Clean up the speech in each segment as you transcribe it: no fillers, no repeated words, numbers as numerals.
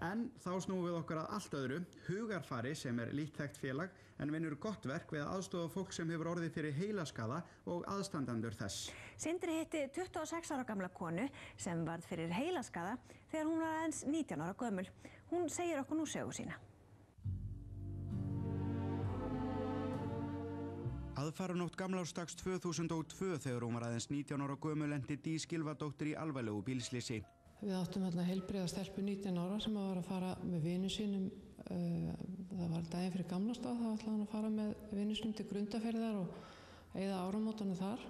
En þá snúum við okkur að allt öðru, Hugarfari sem lítt þekkt félag en vinnur gott verk við að aðstoða fólk sem hefur orðið fyrir heilaskaða og aðstandendur þess. Sindri hitti 26 ára gamla konu sem varð fyrir heilaskaða þegar hún var aðeins 19 ára gömul. Hún segir okkur nú sögu sína. Aðfaranótt gamlársdags 2002 þegar hún var aðeins 19 ára gömul lenti Dís Gylfadóttir í alvarlegu bílslysi. Við áttum heilbrigða stelpu 19 ára sem var að fara með vini sínum, það var daginn fyrir gamlársdag, þá ætlaði hann að fara með vini sínum til Grundarfjarðar og eyða áramótunum þar.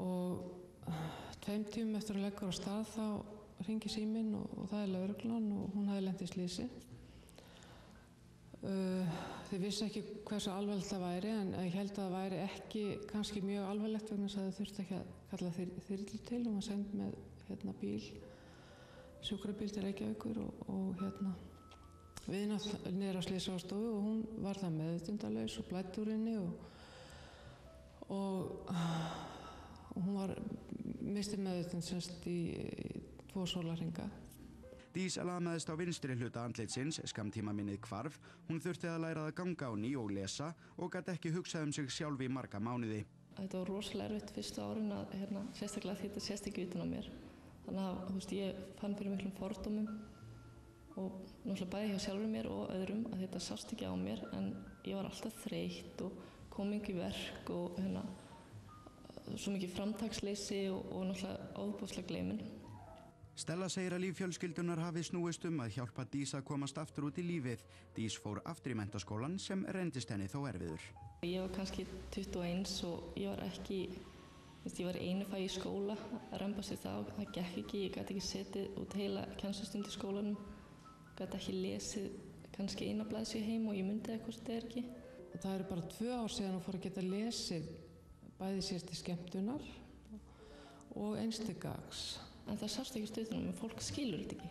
Og 2 tímum eftir að leggur á stað þá hringi síminn og það lögreglan og hún hafði lent í slysi. Þau vissi ekki hversu alvarlegt það væri en ég held að það væri ekki kannski mjög alvarlegt vegna þess að þau þurfti ekki að kalla þyrlu til og var send með bíl, sjúkrabíl til Reykjavíkur og við niður á slysaðstofu og hún var það meðvitundarlaus og blæddi úr henni og hún misti meðvitund semst í 2 sólarhringa. Dís lamaðist á vinstri hluta andlitsins, skammtímaminnið hvarf, hún þurfti að læra að ganga á ný og lesa og gat ekki hugsað sig sjálf í marga mánuði. Þetta var rosalega erfitt fyrstu árin að sérstaklega þetta sést ekki utan á mér. Þannig að ég fann fyrir miklum fordómum og náttúrulega bæði hjá sjálfur mér og öðrum að þetta sást ekki á mér en ég var alltaf þreytt og kom ekki í verk og svo mikið framtaksleysi og náttúrulega ofboðslega gleymin. Stella segir að líf fjölskyldunar hafi snúist að hjálpa Dís að komast aftur út í lífið. Dís fór aftur í menntaskólann sem reyndist henni þó erfiður. Ég var kannski 21 og ég var í einu fagi í skóla að remba sig það gekk ekki, ég gat ekki setið út heila kennslustund í skólanum, gat ekki lesið kannski eina blaðsíðu heim og ég mundi eitthvað þetta ekki. Það eru bara 2 ár síðan hún fór að geta lesið bæði sér til skemmtunar og eins til gagns. En það sást ekki stöðunum, en fólk skilur þetta ekki.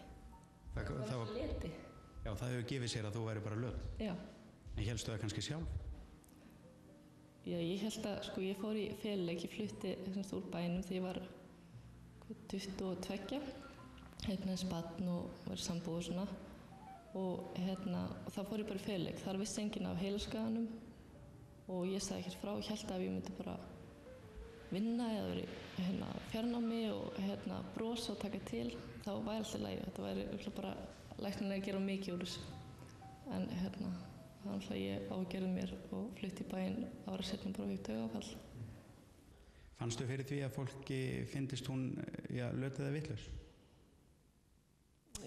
Það var leti. Já, það hefur gefið sér að þú væri bara löt. Já. En hélstu það kannski sjálf? Já, ég held að, ég fór í feluleik, ég flutti úr bænum þegar ég var 22, eignast barn og var í sambúð og svona. Og þá fór ég bara í feluleik, þar vissi enginn af heilaskaðanum og ég sagði ekkert frá, ég held að ég myndi bara vinna eða verið fjarnámi og brosa og taka til, þá væri alltaf lægi. Þetta væri bara læknirlega að gera mikið úr þessu. En þannig að ég ágerði mér og flutti í bæinn ára seinna bara við taugaáfall. Fannstu fyrir því að fólki fyndist hún löt eða vitlaus?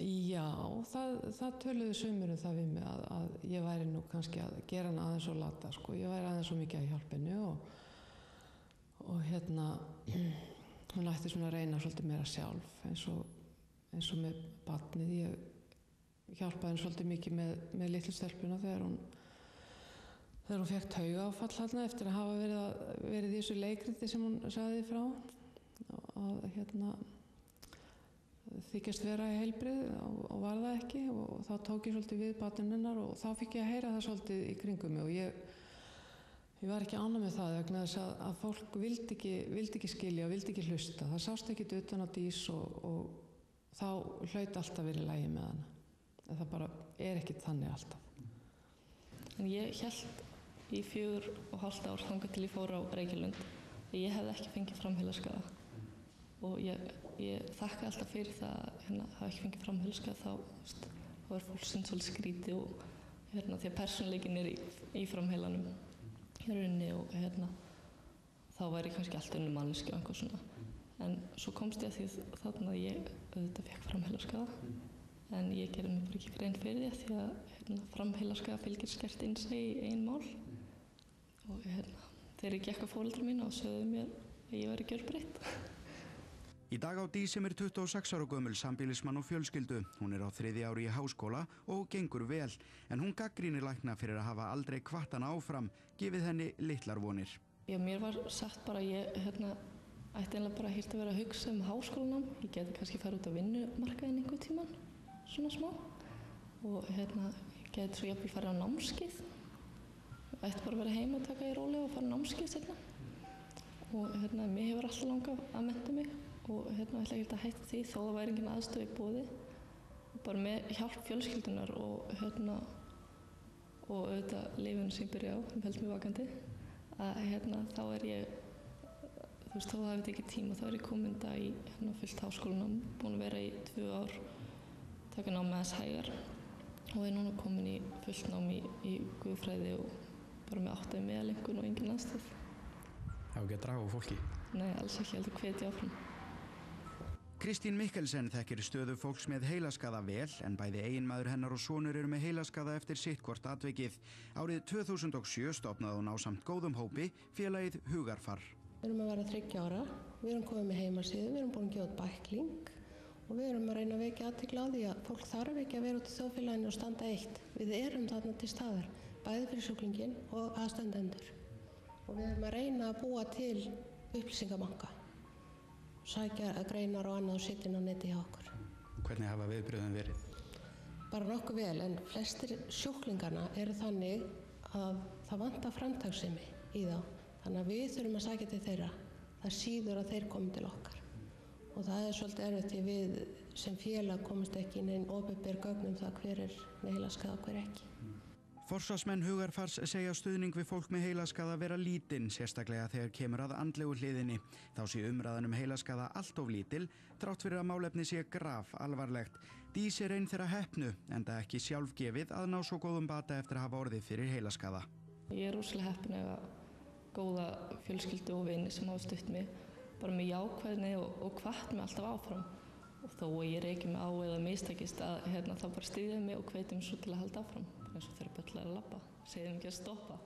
Já, það töluðu sumir það við mig að ég væri nú kannski að gera hana aðeins og lata. Ég væri aðeins svo mikið að hjálpa henni og hún ætti svona að reyna svolítið meira sjálf eins og með barnið. Ég hjálpaði henni svolítið mikið með litlu stelpuna þegar hún fékk taugaáfall þarna eftir að hafa verið í þessu leikriti sem hún sagði frá að þykjast vera í heilbrigði og var það ekki og þá tók ég svolítið við barninu hennar og þá fikk ég að heyra það svolítið í kringum mig og ég var ekki ánægð með það vegna þess að fólk vildi ekki skilja og vildi ekki hlusta. Það sást ekkert utan á Dís og þá hlaut alltaf verið í lagi með hana. En það bara ekkert þannig alltaf. En ég hélt í 4,5 ár þangað til ég fór á Reykjalund. Ég hefði ekki fengið framheilaskaða. Og ég þakka alltaf fyrir það að hafa ekki fengið framheilaskaða þá fólk svolítið skrítið og því að persónuleikinn í framheilanum. Og þá væri kannski allt önnur manneskja og eitthvað svona. En svo komst ég að því þarna að ég auðvitað fékk framheilaskaða. En ég gerði mig bara ekki grein fyrir því að framheilaskaða fylgir skert innsæi í eigin mál. Og þegar ég gekk á foreldra mína og sögðu mér að ég væri gjörbreytt. Í dag á Dís sem 26 ára gömul sambýlismann og fjölskyldu. Hún á 3. ári í háskóla og gengur vel, en hún gagnrýnir lækna fyrir að hafa aldrei hvatt hana áfram, gefið henni litlar vonir. Já, mér var sagt bara að ég ætti eiginlega bara að vera að hugsa háskólanám. Ég geti kannski farið út á vinnumarkaðinn einhvern tímann, svona smá. Og ég geti svo jafnvel farið á námskeið. Ég ætti bara að vera heima og taka í rólega og fara á námskeið seinna. Og mér hefur alltaf langað að mennta mig. Og ætla ekki að hætta því þó það væri engin aðstöðu í boði. bara með hjálp fjölskyldunar og auðvitað lífinu sem ég byrja á, sem held mér vakandi, að þá ég, þú veist, þó það hefði ekki tíma, þá ég komin í fullt háskólanám, búin að vera í 2 ár, taka nám með hægar og núna komin í fullt nám í guðfræði og bara með 8 meðalengun og engin aðstoð. Það ekki að draga á fólki? Nei, alls ekki, heldur hvetja áfram. Kristín Mikkelsen þekkir stöðu fólks með heilaskaða vel en bæði eiginmaður hennar og sonur eru með heilaskaða eftir sitthvort atvikið. Árið 2007 stofnaði hún ásamt góðum hópi félagið Hugarfar. Við erum að vera 30 ára, við erum komið með heimasíðu, við erum búin að gefa út bækling og við erum að reyna að vekja athygli á því að fólk þarf ekki að vera út í þjóðfélaginu og standa eitt. Við erum þarna til staðar, bæði fyrir sjúklinginn og aðstandendur. Og við erum að reyna að búa til upplýsingabanka, sækja greinar og annað og setja inn á neti hjá okkur. Hvernig hafa viðbrögðin verið? Bara nokkuð vel, en flestir sjúklingarna eru þannig að það vantar framtakssemi í þá. Þannig að við þurfum að sækja til þeirra. Það síður að þeir komi til okkar. Og það svolítið erfitt því við sem félag komumst ekki inn opinber gögn það hver með heilaskaða og hver ekki. Forsvarsmenn Hugarfars segja stuðning við fólk með heilaskaða vera lítinn, sérstaklega þegar kemur að andlegu hliðinni. Þá sé umræðan heilaskaða allt of lítil, þrátt fyrir að málefni sé graf alvarlegt. Dís ein þeirra heppnu, enda ekki sjálfgefið að ná svo góðum bata eftir að hafa orðið fyrir heilaskaða. Ég rosalega heppin að eiga góða fjölskyldu og vini sem hafa stutt mig, bara með jákvæðni og hvatt mig alltaf áfram. Og þó að ég reyki mig á eða mistakist að þá bara styðja mig og hvetja mig svo til að halda áfram. Eins og þegar börn læra að labba, segja þeim ekki að stoppa.